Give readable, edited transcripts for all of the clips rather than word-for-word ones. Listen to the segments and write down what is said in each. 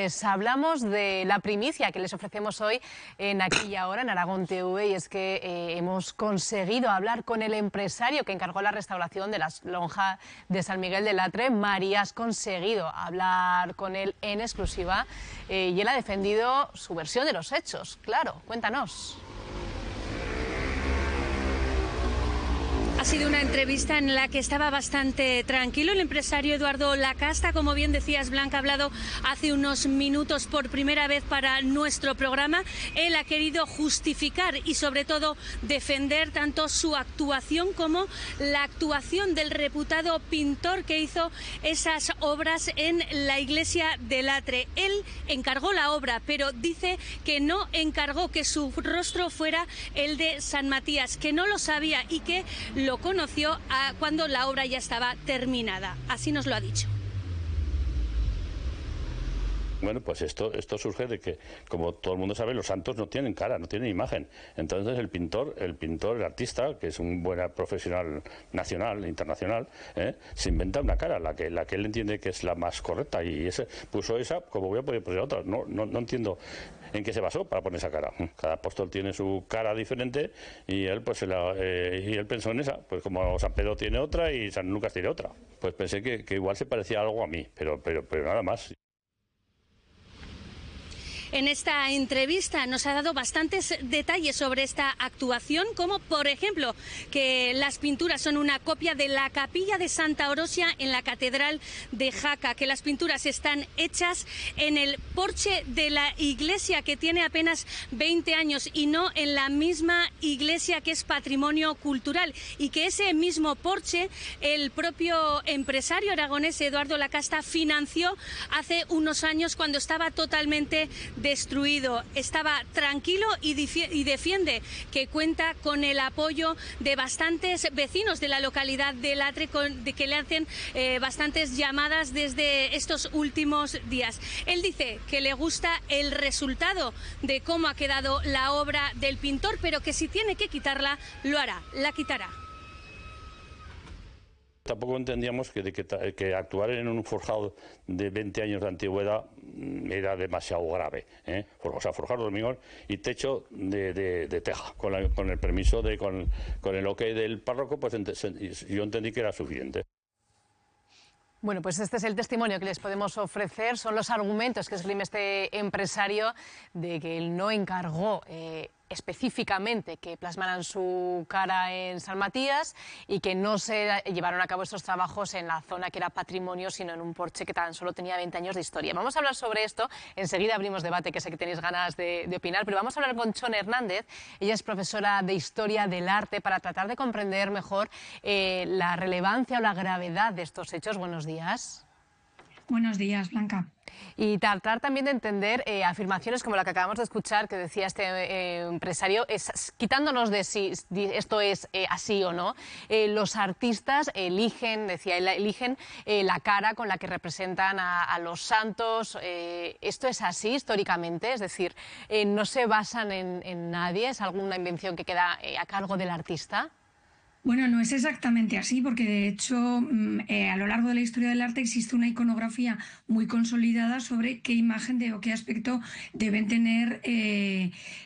Pues hablamos de la primicia que les ofrecemos hoy en Aquí y Ahora, en Aragón TV, y es que hemos conseguido hablar con el empresario que encargó la restauración de la lonja de San Miguel del Atre. María, has conseguido hablar con él en exclusiva y él ha defendido su versión de los hechos. Claro, cuéntanos. Ha sido una entrevista en la que estaba bastante tranquilo el empresario Eduardo Lacasta. Como bien decías, Blanca, ha hablado hace unos minutos por primera vez para nuestro programa. Él ha querido justificar y sobre todo defender tanto su actuación como la actuación del reputado pintor que hizo esas obras en la iglesia del Atre. Él encargó la obra, pero dice que no encargó que su rostro fuera el de San Matías, que no lo sabía y que lo conoció cuando la obra ya estaba terminada. Así nos lo ha dicho. Bueno, pues esto surge de que, como todo el mundo sabe, los santos no tienen cara, no tienen imagen. Entonces el pintor, el artista, que es un buen profesional nacional, internacional, se inventa una cara, la que él entiende que es la más correcta, y puso esa, como voy a poder poner otra. No entiendo en qué se basó para poner esa cara. Cada apóstol tiene su cara diferente y él él pensó en esa, pues como San Pedro tiene otra y San Lucas tiene otra. Pues pensé que igual se parecía algo a mí, pero nada más. En esta entrevista nos ha dado bastantes detalles sobre esta actuación, como por ejemplo que las pinturas son una copia de la capilla de Santa Orosia en la Catedral de Jaca, que las pinturas están hechas en el porche de la iglesia, que tiene apenas 20 años, y no en la misma iglesia que es patrimonio cultural, y que ese mismo porche el propio empresario aragonés Eduardo Lacasta financió hace unos años cuando estaba totalmente destruido. Estaba tranquilo y defiende que cuenta con el apoyo de bastantes vecinos de la localidad del Atre, que le hacen bastantes llamadas desde estos últimos días. Él dice que le gusta el resultado de cómo ha quedado la obra del pintor, pero que si tiene que quitarla, lo hará, la quitará. Tampoco entendíamos que actuar en un forjado de 20 años de antigüedad era demasiado grave, O sea, forjar hormigón y techo de teja. Con el permiso, con el ok del párroco, pues yo entendí que era suficiente. Bueno, pues este es el testimonio que les podemos ofrecer, son los argumentos que esgrime este empresario de que él no encargó específicamente que plasmaran su cara en San Matías y que no se llevaron a cabo estos trabajos en la zona que era patrimonio, sino en un porche que tan solo tenía 20 años de historia. Vamos a hablar sobre esto, enseguida abrimos debate, que sé que tenéis ganas de opinar, pero vamos a hablar con Chon Hernández. Ella es profesora de Historia del Arte, para tratar de comprender mejor la relevancia o la gravedad de estos hechos. Buenos días. Buenos días, Blanca. Y tratar también de entender afirmaciones como la que acabamos de escuchar, que decía este empresario, quitándonos de si esto es así o no. Los artistas eligen, decía él, la cara con la que representan a los santos. ¿Esto es así históricamente? Es decir, ¿no se basan en nadie? ¿Es alguna invención que queda a cargo del artista? Bueno, no es exactamente así, porque de hecho a lo largo de la historia del arte existe una iconografía muy consolidada sobre qué imagen o qué aspecto deben tener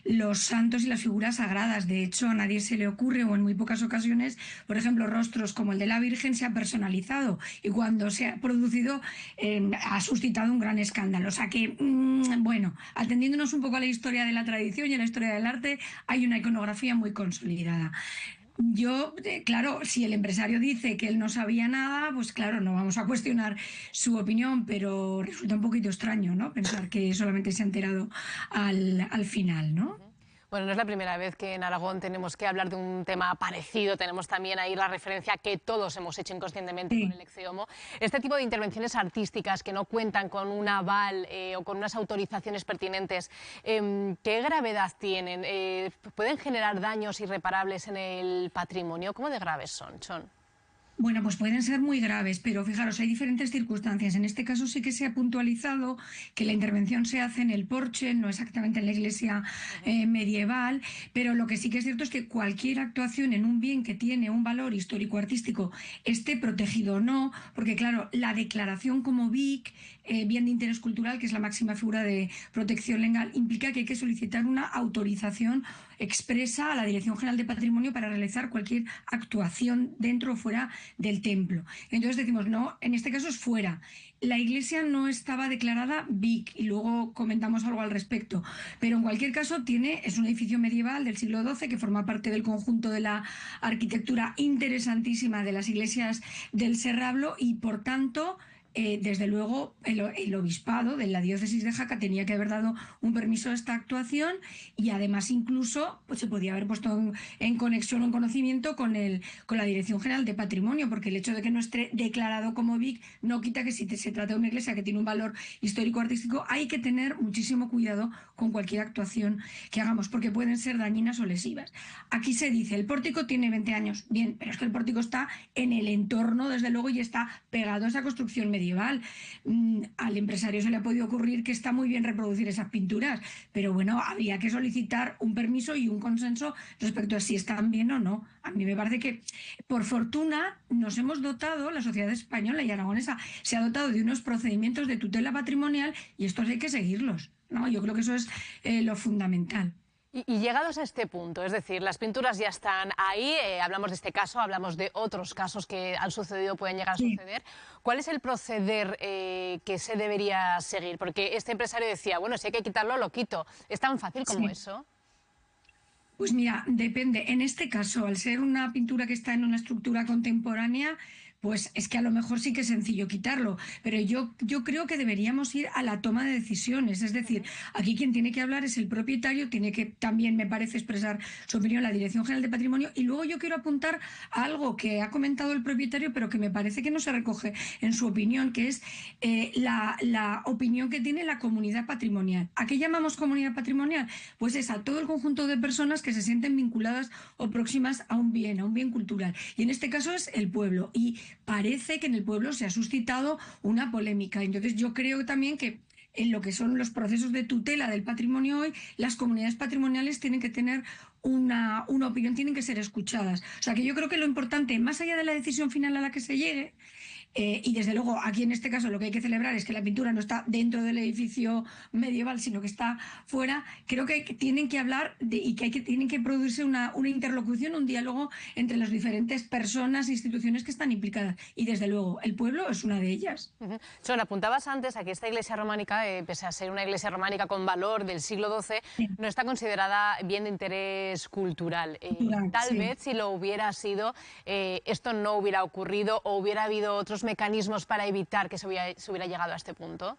los santos y las figuras sagradas. De hecho, a nadie se le ocurre, o en muy pocas ocasiones, por ejemplo, rostros como el de la Virgen se ha personalizado, y cuando se ha producido ha suscitado un gran escándalo. O sea que, bueno, atendiéndonos un poco a la historia de la tradición y a la historia del arte, hay una iconografía muy consolidada. Yo, claro, si el empresario dice que él no sabía nada, pues claro, no vamos a cuestionar su opinión, pero resulta un poquito extraño, ¿no? Pensar que solamente se ha enterado al final, ¿no? Bueno, no es la primera vez que en Aragón tenemos que hablar de un tema parecido. Tenemos también ahí la referencia que todos hemos hecho inconscientemente con el Exeomo. Este tipo de intervenciones artísticas que no cuentan con un aval o con unas autorizaciones pertinentes, ¿qué gravedad tienen? ¿Pueden generar daños irreparables en el patrimonio? ¿Cómo de graves son, Chon? Bueno, pues pueden ser muy graves, pero fijaros, hay diferentes circunstancias. En este caso sí que se ha puntualizado que la intervención se hace en el porche, no exactamente en la iglesia medieval, pero lo que sí que es cierto es que cualquier actuación en un bien que tiene un valor histórico-artístico, esté protegido o no, porque claro, la declaración como BIC bien de interés cultural, que es la máxima figura de protección legal, implica que hay que solicitar una autorización expresa a la Dirección General de Patrimonio para realizar cualquier actuación dentro o fuera del templo. Entonces decimos, no, en este caso es fuera. La iglesia no estaba declarada BIC y luego comentamos algo al respecto, pero en cualquier caso es un edificio medieval del siglo XII que forma parte del conjunto de la arquitectura interesantísima de las iglesias del Serrablo y por tanto desde luego el obispado de la diócesis de Jaca tenía que haber dado un permiso a esta actuación y además incluso pues, se podía haber puesto en conexión o en conocimiento con la Dirección General de Patrimonio, porque el hecho de que no esté declarado como BIC no quita que si se trata de una iglesia que tiene un valor histórico-artístico hay que tener muchísimo cuidado con cualquier actuación que hagamos, porque pueden ser dañinas o lesivas. Aquí se dice, el pórtico tiene 20 años, bien, pero es que el pórtico está en el entorno, desde luego, y está pegado a esa construcción medieval. Al empresario se le ha podido ocurrir que está muy bien reproducir esas pinturas, pero bueno, habría que solicitar un permiso y un consenso respecto a si están bien o no. A mí me parece que, por fortuna, nos hemos dotado, la sociedad española y aragonesa se ha dotado de unos procedimientos de tutela patrimonial y estos hay que seguirlos, ¿no? Yo creo que eso es lo fundamental. Y llegados a este punto, es decir, las pinturas ya están ahí, hablamos de este caso, hablamos de otros casos que han sucedido, pueden llegar a suceder. ¿Cuál es el proceder que se debería seguir? Porque este empresario decía, bueno, si hay que quitarlo, lo quito. ¿Es tan fácil como eso? Pues mira, depende. En este caso, al ser una pintura que está en una estructura contemporánea, pues es que a lo mejor sí que es sencillo quitarlo, pero yo creo que deberíamos ir a la toma de decisiones. Es decir, aquí quien tiene que hablar es el propietario, tiene que también, me parece, expresar su opinión la Dirección General de Patrimonio. Y luego yo quiero apuntar a algo que ha comentado el propietario, pero que me parece que no se recoge en su opinión, que es la opinión que tiene la comunidad patrimonial. ¿A qué llamamos comunidad patrimonial? Pues es a todo el conjunto de personas que se sienten vinculadas o próximas a un bien cultural. Y en este caso es el pueblo. Y parece que en el pueblo se ha suscitado una polémica. Entonces yo creo también que en lo que son los procesos de tutela del patrimonio hoy, las comunidades patrimoniales tienen que tener una opinión, tienen que ser escuchadas. O sea que yo creo que lo importante, más allá de la decisión final a la que se llegue, y desde luego aquí en este caso lo que hay que celebrar es que la pintura no está dentro del edificio medieval, sino que está fuera. Creo que tienen que hablar y que tienen que producirse una interlocución, un diálogo entre las diferentes personas e instituciones que están implicadas. Y desde luego el pueblo es una de ellas. Son, apuntabas antes a que esta iglesia románica, pese a ser una iglesia románica con valor del siglo XII, no está considerada bien de interés cultural. Tal vez si lo hubiera sido, esto no hubiera ocurrido o hubiera habido otros mecanismos para evitar que se hubiera llegado a este punto.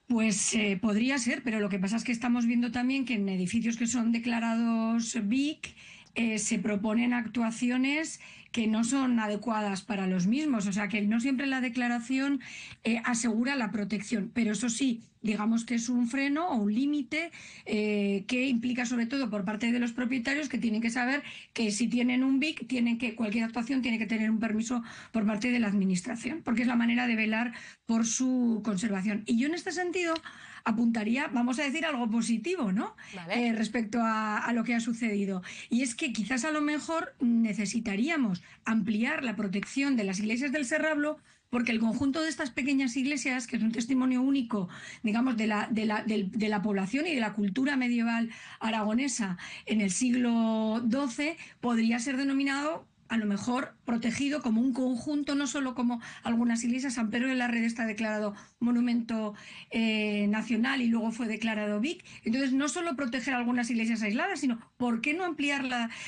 Pues podría ser, pero lo que pasa es que estamos viendo también que en edificios que son declarados BIC se proponen actuaciones que no son adecuadas para los mismos, o sea que no siempre la declaración asegura la protección, pero eso sí, digamos que es un freno o un límite que implica sobre todo por parte de los propietarios que tienen que saber que si tienen un BIC, cualquier actuación tiene que tener un permiso por parte de la administración, porque es la manera de velar por su conservación. Y yo en este sentido apuntaría, vamos a decir, algo positivo, ¿no? Vale. Respecto a lo que ha sucedido. Y es que quizás a lo mejor necesitaríamos ampliar la protección de las iglesias del Serrablo, porque el conjunto de estas pequeñas iglesias, que es un testimonio único, digamos, de la población y de la cultura medieval aragonesa en el siglo XII, podría ser denominado a lo mejor protegido como un conjunto, no solo como algunas iglesias. San Pedro de la Red está declarado monumento nacional y luego fue declarado BIC. Entonces, no solo proteger algunas iglesias aisladas, sino ¿por qué no ampliar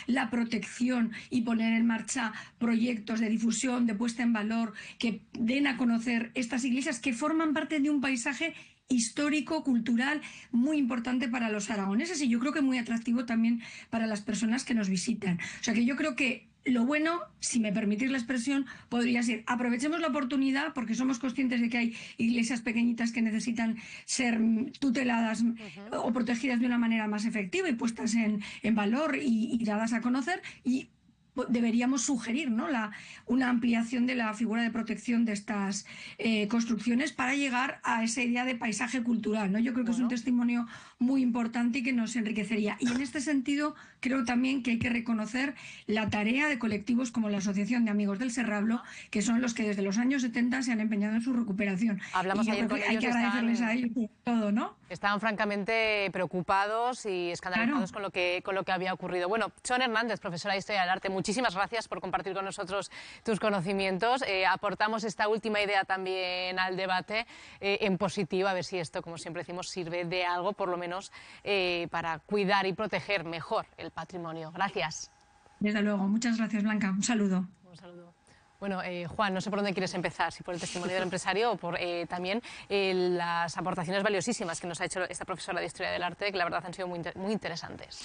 la protección y poner en marcha proyectos de difusión, de puesta en valor, que den a conocer estas iglesias que forman parte de un paisaje histórico, cultural, muy importante para los aragoneses y yo creo que muy atractivo también para las personas que nos visitan? O sea que yo creo que lo bueno, si me permitís la expresión, podría ser aprovechemos la oportunidad porque somos conscientes de que hay iglesias pequeñitas que necesitan ser tuteladas o protegidas de una manera más efectiva y puestas en valor y dadas a conocer, y deberíamos sugerir, ¿no?, una ampliación de la figura de protección de estas construcciones para llegar a esa idea de paisaje cultural, ¿no? Yo creo que es un testimonio muy importante y que nos enriquecería. Y en este sentido, creo también que hay que reconocer la tarea de colectivos como la Asociación de Amigos del Serrablo, que son los que desde los años 70 se han empeñado en su recuperación. Hablamos y yo ayer creo con que hay ellos, que agradecerles a ellos todo, ¿no? Estaban francamente preocupados y escandalizados Claro. con lo que había ocurrido. Bueno, Chon Hernández, profesora de Historia del Arte, muchísimas gracias por compartir con nosotros tus conocimientos. Aportamos esta última idea también al debate en positivo, a ver si esto, como siempre decimos, sirve de algo, por lo menos para cuidar y proteger mejor el patrimonio. Gracias. Desde luego. Muchas gracias, Blanca. Un saludo. Un saludo. Bueno, Juan, no sé por dónde quieres empezar, si por el testimonio del empresario o por también las aportaciones valiosísimas que nos ha hecho esta profesora de Historia del Arte, que la verdad han sido muy interesantes.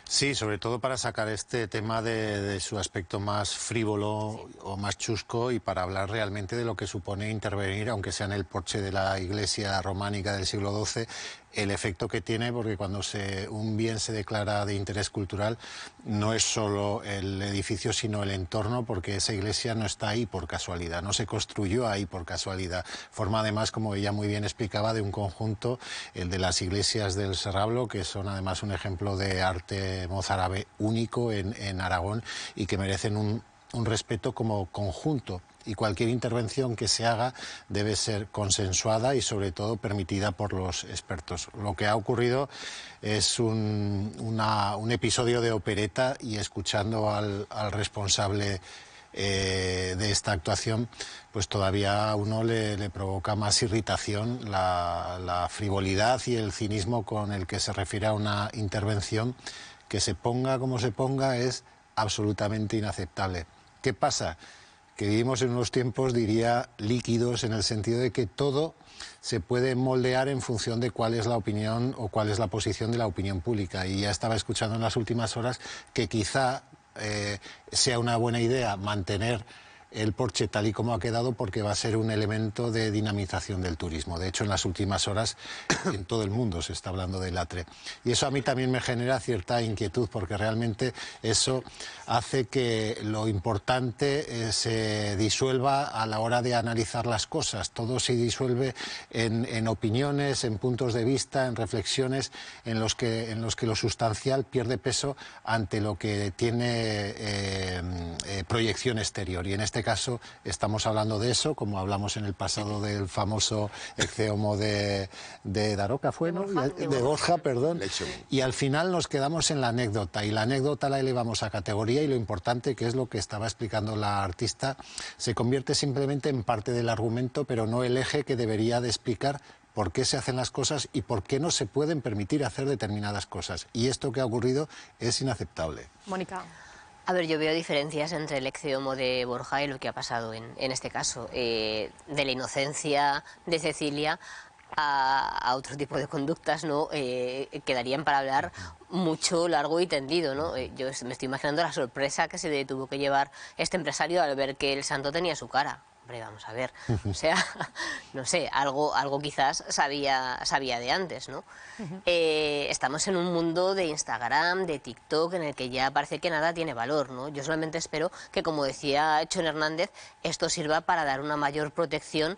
Sí, sobre todo para sacar este tema de su aspecto más frívolo o más chusco y para hablar realmente de lo que supone intervenir, aunque sea en el porche de la iglesia románica del siglo XII, el efecto que tiene, porque cuando un bien se declara de interés cultural no es solo el edificio sino el entorno, porque esa iglesia no está ahí por casualidad, no se construyó ahí por casualidad. Forma además, como ella muy bien explicaba, de un conjunto, el de las iglesias del Serrablo, que son además un ejemplo de arte mozárabe único en Aragón y que merecen un respeto como conjunto. Y cualquier intervención que se haga debe ser consensuada y sobre todo permitida por los expertos. Lo que ha ocurrido es un episodio de opereta y escuchando al responsable de esta actuación, pues todavía a uno le provoca más irritación la frivolidad y el cinismo con el que se refiere a una intervención que se ponga como se ponga es absolutamente inaceptable. ¿Qué pasa? Que vivimos en unos tiempos, diría, líquidos, en el sentido de que todo se puede moldear en función de cuál es la opinión o cuál es la posición de la opinión pública. Y ya estaba escuchando en las últimas horas que quizá sea una buena idea mantener el porche tal y como ha quedado, porque va a ser un elemento de dinamización del turismo. De hecho, en las últimas horas en todo el mundo se está hablando del Latre. Y eso a mí también me genera cierta inquietud, porque realmente eso hace que lo importante se disuelva a la hora de analizar las cosas. Todo se disuelve en opiniones, en puntos de vista, en reflexiones, en los que lo sustancial pierde peso ante lo que tiene proyección exterior. Y en este caso estamos hablando de eso, como hablamos en el pasado del famoso Ecceomo de Daroca, ¿fue? ¿No? De Borja, perdón. Y al final nos quedamos en la anécdota, y la anécdota la elevamos a categoría, y lo importante, que es lo que estaba explicando la artista, se convierte simplemente en parte del argumento, pero no el eje que debería de explicar por qué se hacen las cosas y por qué no se pueden permitir hacer determinadas cosas. Y esto que ha ocurrido es inaceptable. Mónica. A ver, yo veo diferencias entre el Ecceomo de Borja y lo que ha pasado en este caso. De la inocencia de Cecilia a otro tipo de conductas, ¿no? Quedarían para hablar mucho, largo y tendido, ¿no? Yo me estoy imaginando la sorpresa que se tuvo que llevar este empresario al ver que el santo tenía su cara. Hombre, vamos a ver, o sea, no sé, algo quizás sabía de antes, ¿no? Estamos en un mundo de Instagram, de TikTok, en el que ya parece que nada tiene valor, ¿no? Yo solamente espero que, como decía Chon Hernández, esto sirva para dar una mayor protección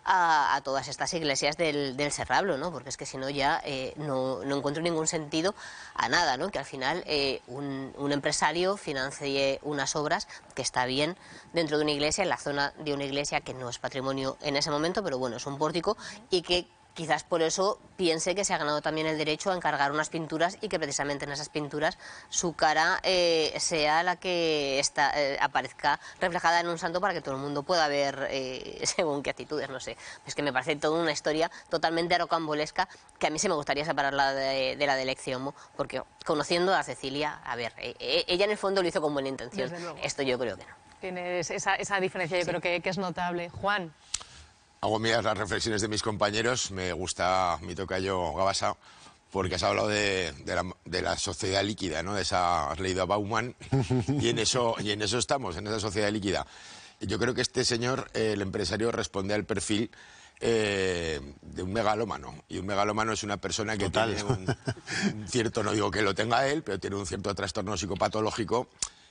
a todas estas iglesias del Serrablo, ¿no? Porque es que si no ya no encuentro ningún sentido a nada, ¿no? Que al final un empresario financie unas obras que está bien dentro de una iglesia, en la zona de una iglesia que no es patrimonio en ese momento, pero bueno, es un pórtico, y que quizás por eso piense que se ha ganado también el derecho a encargar unas pinturas y que precisamente en esas pinturas su cara sea la que aparezca reflejada en un santo para que todo el mundo pueda ver según qué actitudes, no sé. Es que me parece toda una historia totalmente rocambolesca que a mí sí me gustaría separarla de la del Ecceomo, porque conociendo a Cecilia, a ver, ella en el fondo lo hizo con buena intención. Esto yo creo que no. Tienes esa diferencia, yo creo que es notable. Juan. Hago mías las reflexiones de mis compañeros. Me gusta mi tocayo Gabasa porque has hablado de la sociedad líquida, ¿no? Has leído a Bauman y en eso estamos, en esa sociedad líquida. Yo creo que este señor, el empresario, responde al perfil de un megalómano. Y un megalómano es una persona que tiene un cierto, no digo que lo tenga él, pero tiene un cierto trastorno psicopatológico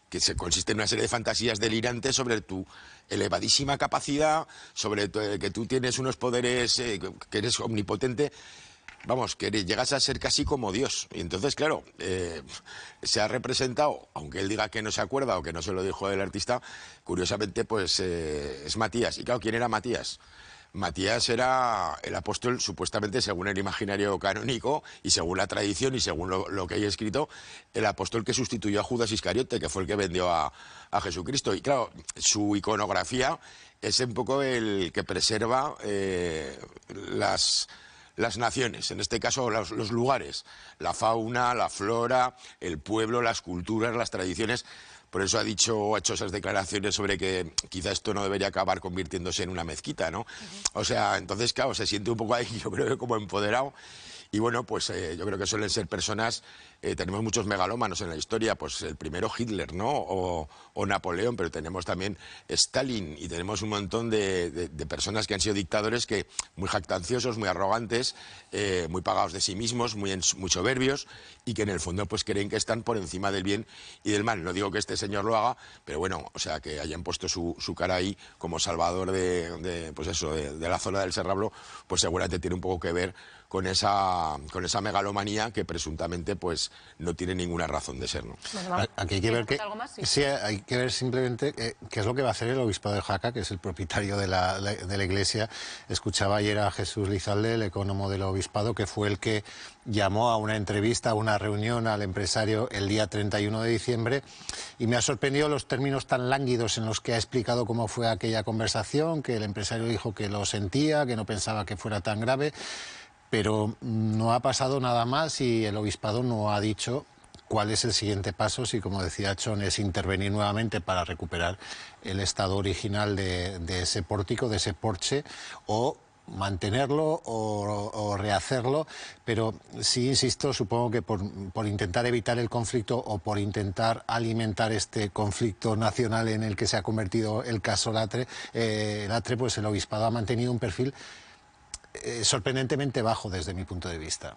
que se consiste en una serie de fantasías delirantes sobre tu elevadísima capacidad, sobre que tú tienes unos poderes, que eres omnipotente. Vamos, que llegas a ser casi como Dios. Y entonces, claro, se ha representado, aunque él diga que no se acuerda o que no se lo dijo el artista, curiosamente, pues es Matías. Y claro, ¿quién era Matías? Matías era el apóstol, supuestamente, según el imaginario canónico y según la tradición y según lo que hay escrito, el apóstol que sustituyó a Judas Iscariote, que fue el que vendió a Jesucristo. Y claro, su iconografía es un poco el que preserva las naciones, en este caso los lugares, la fauna, la flora, el pueblo, las culturas, las tradiciones. Por eso ha hecho esas declaraciones sobre que quizá esto no debería acabar convirtiéndose en una mezquita, ¿no? O sea, entonces, claro, se siente un poco ahí, yo creo que como empoderado. Y bueno, pues yo creo que suelen ser personas, tenemos muchos megalómanos en la historia, pues el primero Hitler, ¿no? O Napoleón, pero tenemos también Stalin y tenemos un montón de personas que han sido dictadores que muy jactanciosos, muy arrogantes, muy pagados de sí mismos, muy soberbios y que en el fondo pues creen que están por encima del bien y del mal. No digo que este señor lo haga, pero bueno, o sea, que hayan puesto su cara ahí como salvador pues eso, de la zona del Serrablo, pues seguramente tiene un poco que ver con esa megalomanía que presuntamente pues no tiene ninguna razón de ser, ¿no? Bueno, aquí hay que ver ¿algo más? sí, hay que ver simplemente qué es lo que va a hacer el obispado de Jaca, que es el propietario de la iglesia. Escuchaba ayer a Jesús Lizalde, el ecónomo del obispado, que fue el que llamó a una entrevista, a una reunión al empresario el día 31 de diciembre y me ha sorprendido los términos tan lánguidos en los que ha explicado cómo fue aquella conversación, que el empresario dijo que lo sentía, que no pensaba que fuera tan grave. Pero no ha pasado nada más y el obispado no ha dicho cuál es el siguiente paso, si, como decía Chon, es intervenir nuevamente para recuperar el estado original de ese pórtico, de ese porche, o mantenerlo o rehacerlo. Pero sí, insisto, supongo que por intentar evitar el conflicto o por intentar alimentar este conflicto nacional en el que se ha convertido el caso Latre, pues el obispado ha mantenido un perfil sorprendentemente bajo desde mi punto de vista.